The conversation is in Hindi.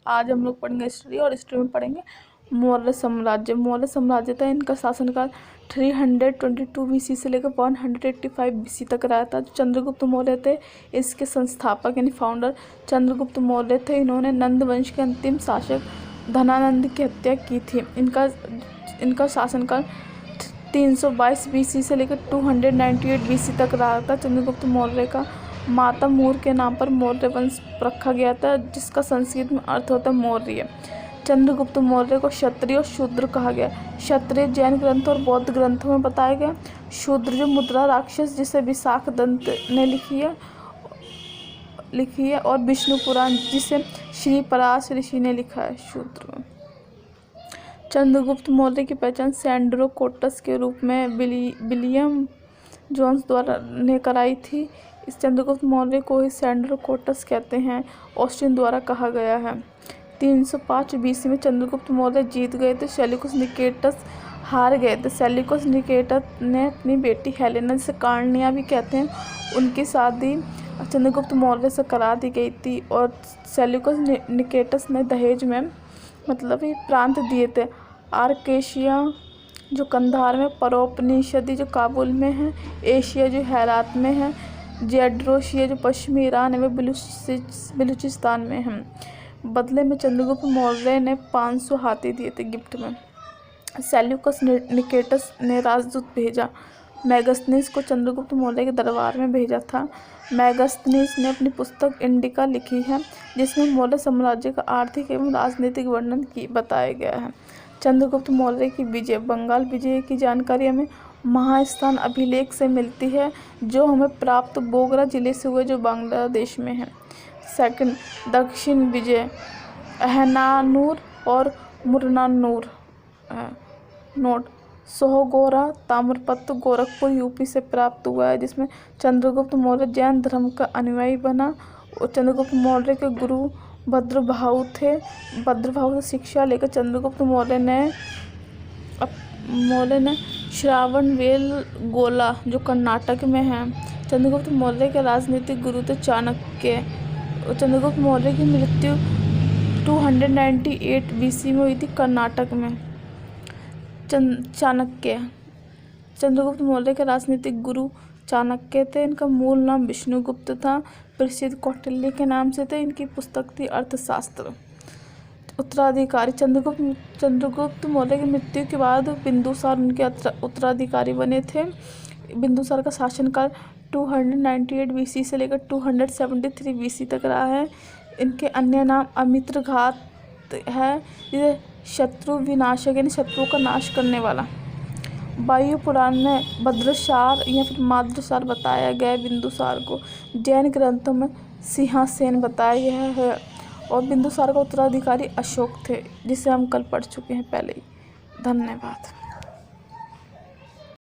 आज हम लोग पढ़ेंगे हिस्ट्री, और हिस्ट्री में पढ़ेंगे मौर्य साम्राज्य। मौर्य साम्राज्य था, इनका शासनकाल 322 BC से लेकर 185 BC तक रहा था। जो चंद्रगुप्त मौर्य थे, इसके संस्थापक यानी फाउंडर चंद्रगुप्त मौर्य थे। इन्होंने नंद वंश के अंतिम शासक धनानंद की हत्या की थी। इनका शासनकाल 322 BC से लेकर 298 BC तक रहा था। चंद्रगुप्त मौर्य का माता मूर के नाम पर मौर्य वंश रखा गया था, जिसका संस्कृत में अर्थ होता है मौर्य। चंद्रगुप्त मौर्य को क्षत्रिय और शूद्र कहा गया। क्षत्रिय जैन ग्रंथों और बौद्ध ग्रंथों में बताया गया। शूद्र जो मुद्रा राक्षस जिसे विशाख दंत ने लिखी है, और विष्णु पुराण जिसे श्री पराश ऋषि ने लिखा है। शूद्र चंद्रगुप्त मौर्य की पहचान सैंड्रो कोटस के रूप में विलियम जोन्स द्वारा ने कराई थी। इस चंद्रगुप्त मौर्य को ही सैंड्रो कोटस कहते हैं। ऑस्टिन द्वारा कहा गया है। 305 BC में चंद्रगुप्त मौर्य जीत गए थे। सेल्यूकस निकेटस हार गए थे। सेल्यूकस निकेटस ने अपनी बेटी हेलेना, जिसे कार्निया भी कहते हैं, उनकी शादी चंद्रगुप्त मौर्य से करा दी गई थी। और सेल्यूकस निकेटस ने दहेज में मतलब ये प्रांत दिए थे। आर्केशिया जो कंधार में, परोपनिषदि जो काबुल में है, एशिया जो हेरात में है, जेड्रोशिया जो पश्चिमी ईरान में बलूचिस्तान में है। बदले में चंद्रगुप्त मौर्य ने 500 हाथी दिए थे गिफ्ट में। सेल्यूकस निकेटस ने राजदूत भेजा। मैगस्थनीस को चंद्रगुप्त मौर्य के दरबार में भेजा था। मैगस्थनीस ने अपनी पुस्तक इंडिका लिखी है, जिसमें मौर्य साम्राज्य का आर्थिक एवं राजनीतिक वर्णन बताया गया है। चंद्रगुप्त मौर्य की विजय, बंगाल विजय की जानकारी हमें महास्थान अभिलेख से मिलती है, जो हमें प्राप्त बोगरा जिले से हुए, जो बांग्लादेश में है। सेकंड, दक्षिण विजय अहनानूर और मुरनानूर। नोट, सोहगोरा ताम्रपत्र गोरखपुर यूपी से प्राप्त हुआ है, जिसमें चंद्रगुप्त मौर्य जैन धर्म का अनुयायी बना। और चंद्रगुप्त मौर्य के गुरु भद्रभाहु थे। भद्रभाहु से शिक्षा लेकर चंद्रगुप्त मौर्य ने श्रावणबेल गोला जो कर्नाटक में है। चंद्रगुप्त मौर्य के राजनीतिक गुरु थे चाणक्य। चंद्रगुप्त मौर्य की मृत्यु 298 BC में हुई थी कर्नाटक में। चाणक्य, चंद्रगुप्त मौर्य के राजनीतिक गुरु चाणक्य थे। इनका मूल नाम विष्णुगुप्त था, प्रसिद्ध कौटिल्य के नाम से थे। इनकी पुस्तक थी अर्थशास्त्र। उत्तराधिकारी, चंद्रगुप्त मौर्य की मृत्यु के बाद बिंदुसार उनके उत्तराधिकारी बने थे। बिंदुसार का शासनकाल 298 BC से लेकर 273 BC तक रहा है। इनके अन्य नाम अमित्रघात है, जिसे शत्रु विनाशक यानी शत्रुओं का नाश करने वाला। वायु पुराण में भद्रसार या फिर माद्रसार बताया गया है बिंदुसार को। जैन ग्रंथों में सिंहासेन बताया गया है। और बिंदुसार का उत्तराधिकारी अशोक थे, जिसे हम कल पढ़ चुके हैं पहले ही। धन्यवाद।